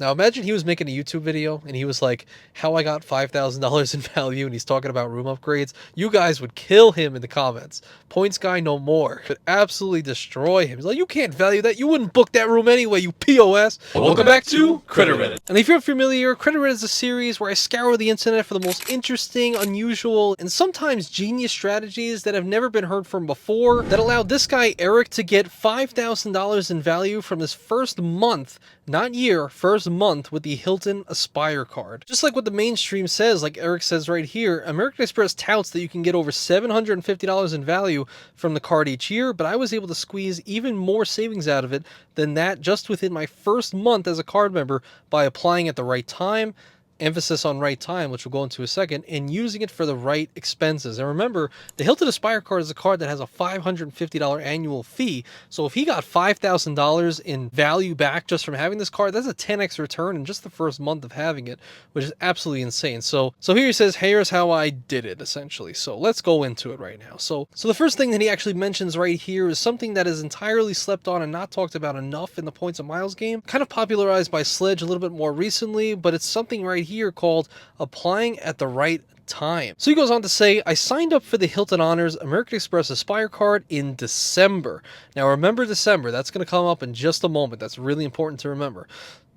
Now imagine he was making a YouTube video and he was like, how I got $5,000 in value, and he's talking about room upgrades. You guys would kill him in the comments. Points guy no more. Could absolutely destroy him. He's like, you can't value that. You wouldn't book that room anyway, you POS. Welcome back to Credit Reddit. And if you're familiar, Credit Reddit is a series where I scour the internet for the most interesting, unusual, and sometimes genius strategies that have never been heard from before that allowed this guy Eric to get $5,000 in value from his first month, not year, first month with the Hilton Aspire card. Just like what the mainstream says, like Eric says right here, American Express touts that you can get over $750 in value from the card each year, but I was able to squeeze even more savings out of it than that just within my first month as a card member by applying at the right time, emphasis on right time, which we'll go into in a second, and using it for the right expenses. And remember, the Hilton Aspire card is a card that has a $550 annual fee. So if he got $5,000 in value back just from having this card, that's a 10x return in just the first month of having it, which is absolutely insane. So here he says, here's how I did it, essentially. So let's go into it right now. So the first thing that he actually mentions right here is something that is entirely slept on and not talked about enough in the points and miles game, kind of popularized by Sledge a little bit more recently, but it's something right here called applying at the right time. So he goes on to say, I signed up for the Hilton Honors American Express Aspire card in December. Now remember December, that's going to come up in just a moment. That's really important to remember.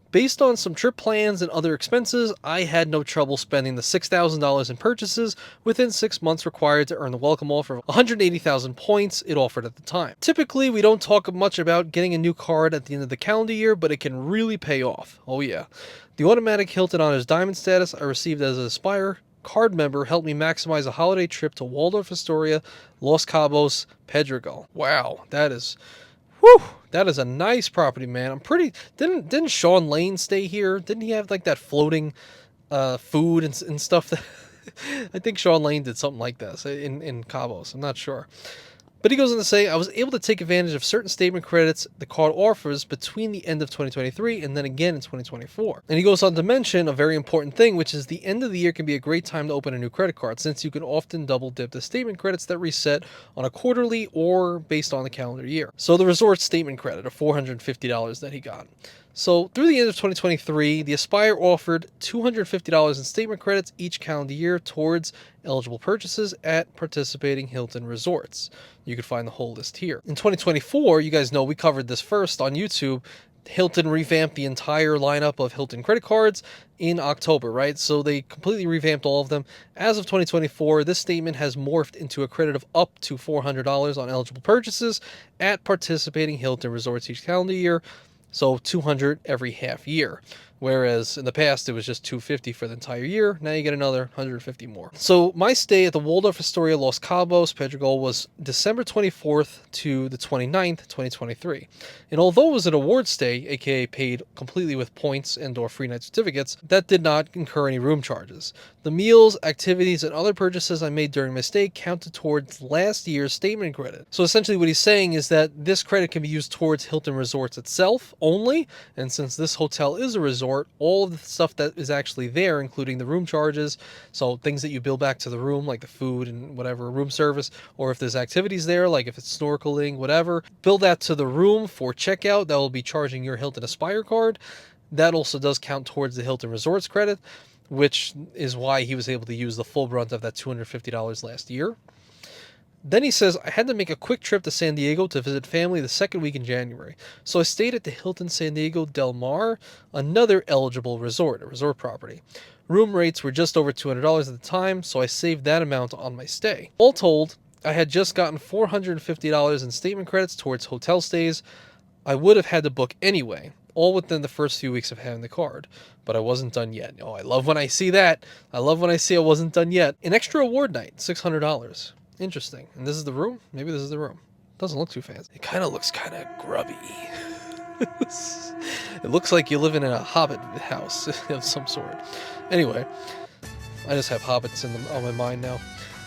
Based on some trip plans and other expenses, I had no trouble spending the $6,000 in purchases within 6 months required to earn the welcome offer of 180,000 points it offered at the time. Typically, we don't talk much about getting a new card at the end of the calendar year, but it can really pay off. Oh yeah. The automatic Hilton Honors Diamond status I received as an Aspire card member helped me maximize a holiday trip to Waldorf Astoria, Los Cabos, Pedregal. Wow, that is a nice property, man. I'm pretty. Didn't Sean Lane stay here? Didn't he have like that floating food and stuff? That I think Sean Lane did something like this in Cabos. I'm not sure. But he goes on to say, I was able to take advantage of certain statement credits the card offers between the end of 2023 and then again in 2024. And he goes on to mention a very important thing, which is the end of the year can be a great time to open a new credit card, since you can often double dip the statement credits that reset on a quarterly or based on the calendar year. So the resort statement credit of $450 that he got. So through the end of 2023, the Aspire offered $250 in statement credits each calendar year towards eligible purchases at participating Hilton resorts. You can find the whole list here. In 2024, you guys know we covered this first on YouTube. Hilton revamped the entire lineup of Hilton credit cards in October, right? So they completely revamped all of them. As of 2024, this statement has morphed into a credit of up to $400 on eligible purchases at participating Hilton resorts each calendar year. So $200 every half year. Whereas in the past, it was just $250 for the entire year. Now you get another $150 more. So my stay at the Waldorf Astoria Los Cabos, Pedregal, was December 24th to the 29th, 2023. And although it was an award stay, aka paid completely with points and or free night certificates, that did not incur any room charges. The meals, activities, and other purchases I made during my stay counted towards last year's statement credit. So essentially what he's saying is that this credit can be used towards Hilton Resorts itself only, and since this hotel is a resort, all of the stuff that is actually there, including the room charges, so things that you bill back to the room, like the food and whatever, room service, or if there's activities there, like if it's snorkeling, whatever, bill that to the room for checkout. That will be charging your Hilton Aspire card. That also does count towards the Hilton Resorts credit, which is why he was able to use the full brunt of that $250 last year. Then he says, I had to make a quick trip to San Diego to visit family the second week in January. So I stayed at the Hilton San Diego Del Mar, another eligible resort, a resort property. Room rates were just over $200 at the time, so I saved that amount on my stay. All told, I had just gotten $450 in statement credits towards hotel stays I would have had to book anyway, all within the first few weeks of having the card. But I wasn't done yet. Oh, I love when I see that. I love when I see I wasn't done yet. An extra award night, $600. Interesting. And this is the room? Maybe this is the room. Doesn't look too fancy. It kind of looks kind of grubby. It looks like you live in a hobbit house of some sort. Anyway, I just have hobbits on my mind now.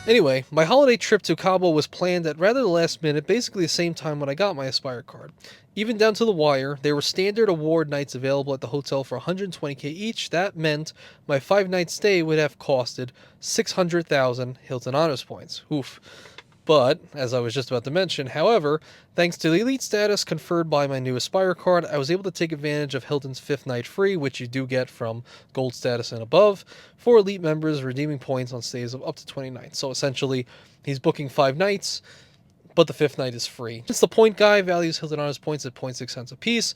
Anyway, my holiday trip to Cabo was planned at rather the last minute, basically the same time when I got my Aspire card. Even down to the wire, there were standard award nights available at the hotel for $120K each. That meant my 5-night stay would have costed 600,000 Hilton Honors points. Oof. But, as I was just about to mention, however, thanks to the elite status conferred by my new Aspire card, I was able to take advantage of Hilton's 5th night free, which you do get from gold status and above, for elite members redeeming points on stays of up to 20 nights. So essentially, he's booking 5 nights, but the 5th night is free. Since the point guy values Hilton Honors points at 0.6 cents a piece,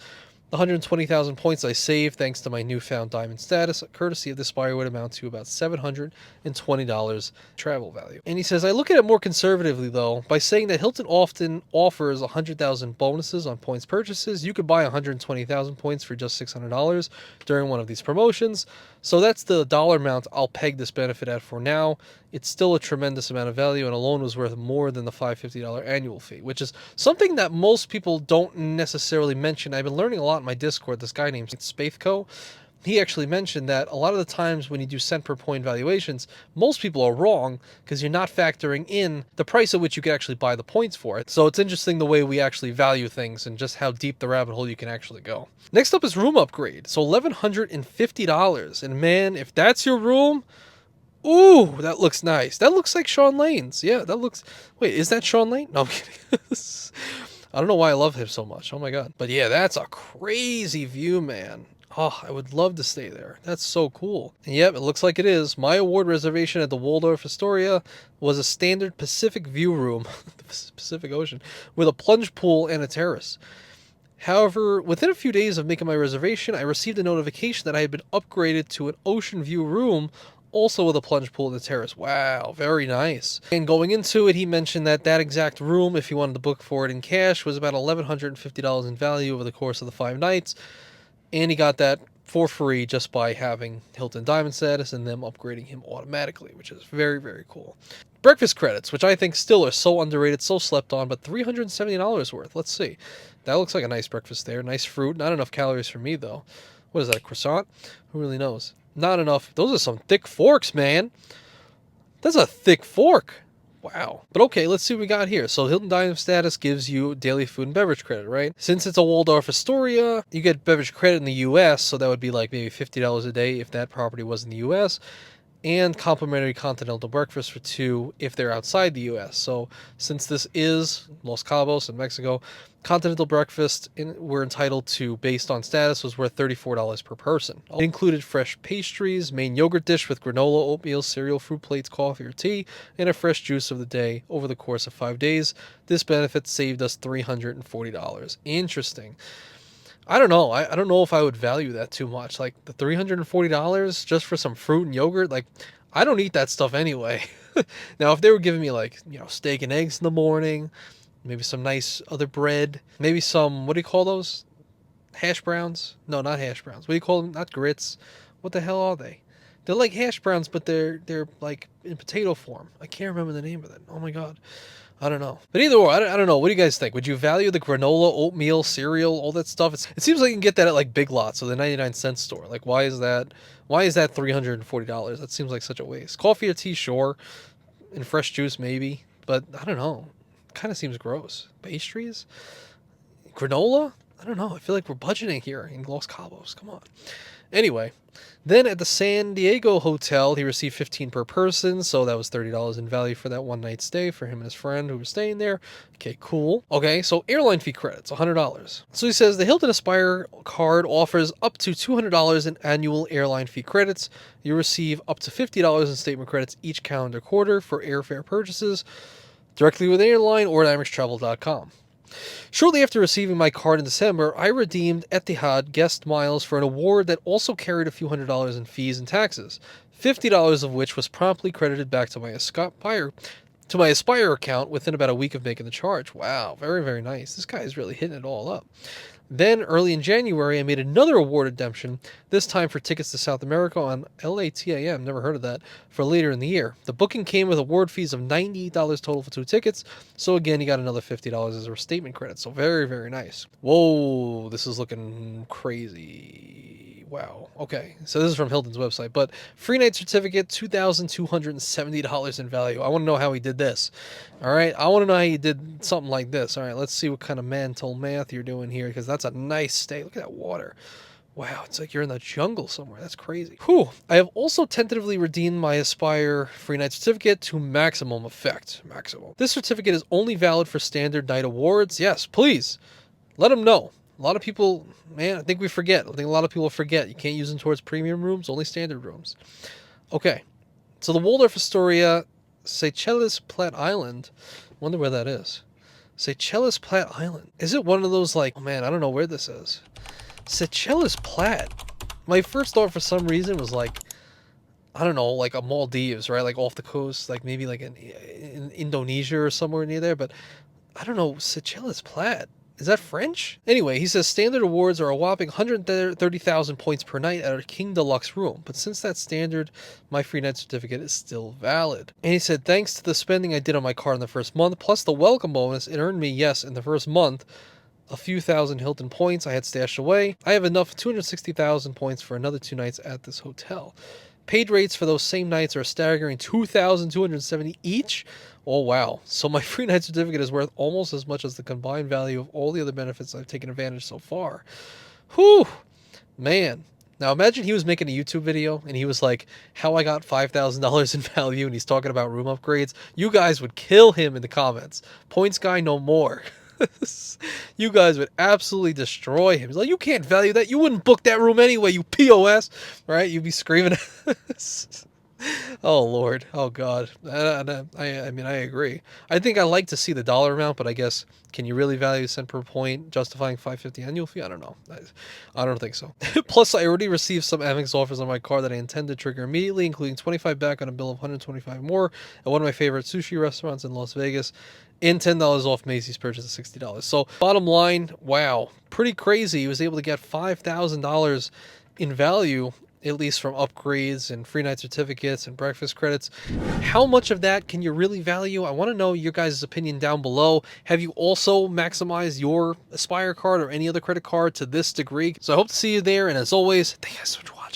the 120,000 points I saved thanks to my newfound diamond status, courtesy of the Aspire, would amount to about $720 travel value. And he says, I look at it more conservatively though, by saying that Hilton often offers 100,000 bonuses on points purchases. You could buy 120,000 points for just $600 during one of these promotions. So that's the dollar amount I'll peg this benefit at for now. It's still a tremendous amount of value and alone was worth more than the $550 annual fee, which is something that most people don't necessarily mention. I've been learning a lot in my Discord. This guy named Spathco, he actually mentioned that a lot of the times when you do cent per point valuations, most people are wrong because you're not factoring in the price at which you can actually buy the points for it. So it's interesting the way we actually value things and just how deep the rabbit hole you can actually go. Next up is room upgrade. So $1,150. And man, if that's your room, ooh, that looks nice. That looks like Sean Lane's. Yeah, that looks... Wait, is that Sean Lane? No, I'm kidding. I don't know why I love him so much. Oh my god. But yeah, that's a crazy view, man. Oh, I would love to stay there. That's so cool. And yep, it looks like it is. My award reservation at the Waldorf Astoria was a standard Pacific view room, the Pacific Ocean, with a plunge pool and a terrace. However, within a few days of making my reservation, I received a notification that I had been upgraded to an ocean view room, also with a plunge pool and a terrace. Wow, very nice. And going into it, he mentioned that that exact room, if you wanted to book for it in cash, was about $1,150 in value over the course of the 5 nights. And he got that for free just by having Hilton Diamond status and them upgrading him automatically, which is very, very cool. Breakfast credits, which I think still are so underrated, so slept on, but $370 worth. Let's see. That looks like a nice breakfast there. Nice fruit. Not enough calories for me, though. What is that, a croissant? Who really knows? Not enough. Those are some thick forks, man. That's a thick fork. Wow. But okay, let's see what we got here. So Hilton Diamond status gives you daily food and beverage credit, right? Since it's a Waldorf Astoria, you get beverage credit in the U.S., so that would be like maybe $50 a day if that property was in the U.S., and complimentary continental breakfast for 2 if they're outside the U.S. So since this is Los Cabos in Mexico, continental breakfast we're entitled to, based on status, was worth $34 per person. It included fresh pastries, main yogurt dish with granola, oatmeal, cereal, fruit plates, coffee or tea, and a fresh juice of the day over the course of 5 days. This benefit saved us $340. Interesting. I don't know. I don't know if I would value that too much. Like the $340 just for some fruit and yogurt. Like, I don't eat that stuff anyway. Now, if they were giving me like, steak and eggs in the morning, maybe some nice other bread, maybe some, what do you call those? Hash browns? No, not hash browns. What do you call them? Not grits. What the hell are they? They're like hash browns, but they're like in potato form. I can't remember the name of it. Oh my god. I don't know. But either way, I don't know. What do you guys think? Would you value the granola, oatmeal, cereal, all that stuff? It seems like you can get that at like Big Lots or the 99-cent store. Like, why is that $340? That seems like such a waste. Coffee or tea, sure. And fresh juice, maybe. But I don't know. It kind of seems gross. Pastries? Granola? I don't know. I feel like we're budgeting here in Los Cabos. Come on. Anyway, then at the San Diego hotel, he received $15 per person, so that was $30 in value for that one night stay for him and his friend who was staying there. Okay, cool. Okay, so airline fee credits, $100. So he says the Hilton Aspire card offers up to $200 in annual airline fee credits. You receive up to $50 in statement credits each calendar quarter for airfare purchases directly with Airline or at AmerixTravel.com. Shortly after receiving my card in December, I redeemed Etihad guest miles for an award that also carried a few $100s in fees and taxes, $50 of which was promptly credited back to my Aspire account within about a week of making the charge. Wow, very, very nice. This guy is really hitting it all up. Then, early in January, I made another award redemption, this time for tickets to South America on LATAM, never heard of that, for later in the year. The booking came with award fees of $98 total for 2 tickets, so again, you got another $50 as a restatement credit, so very, very nice. Whoa, this is looking crazy. Wow, okay, so this is from Hilton's website, but free night certificate, $2,270 in value. I want to know how he did this. All right, I want to know how you did something like this. All right, let's see what kind of mental math you're doing here, because that's a nice stay. Look at that water. Wow, it's like you're in the jungle somewhere. That's crazy. Whew. I have also tentatively redeemed my Aspire free night certificate to maximum effect. Maximum. This certificate is only valid for standard night awards. Yes, please. Let them know. A lot of people, man, I think we forget. I think a lot of people forget. You can't use them towards premium rooms, only standard rooms. Okay. So the Waldorf Astoria, Seychelles Platte Island. Wonder where that is. Seychelles Platte Island. Is it one of those like, oh man, I don't know where this is. Seychelles Platte. My first thought for some reason was like, I don't know, like a Maldives, right? Like off the coast, like maybe like in Indonesia or somewhere near there. But I don't know, Seychelles Platte. Is that French? Anyway, he says standard awards are a whopping 130,000 points per night at a King Deluxe room. But since that's standard, my free night certificate is still valid. And he said, thanks to the spending I did on my card in the first month, plus the welcome bonus, it earned me, yes, in the first month, a few thousand Hilton points I had stashed away. I have enough 260,000 points for another 2 nights at this hotel. Paid rates for those same nights are a staggering 2,270 each. Oh, wow. So my free night certificate is worth almost as much as the combined value of all the other benefits I've taken advantage so far. Whew. Man. Now imagine he was making a YouTube video and he was like, how I got $5,000 in value, and he's talking about room upgrades. You guys would kill him in the comments. Points guy no more. You guys would absolutely destroy him. He's like, you can't value that. You wouldn't book that room anyway, you POS. Right? You'd be screaming. Oh, Lord. Oh, God. I mean, I agree. I think I like to see the dollar amount, but I guess, can you really value cent per point justifying $550 annual fee? I don't know. I don't think so. Plus, I already received some Amex offers on my card that I intend to trigger immediately, including 25 back on a bill of 125 more at one of my favorite sushi restaurants in Las Vegas, and $10 off Macy's purchase of $60. So, bottom line, wow, pretty crazy. He was able to get $5,000 in value, at least from upgrades and free night certificates and breakfast credits. How much of that can you really value? I want to know your guys' opinion down below. Have you also maximized your Aspire card or any other credit card to this degree? So I hope to see you there. And as always, thank you guys so much for watching.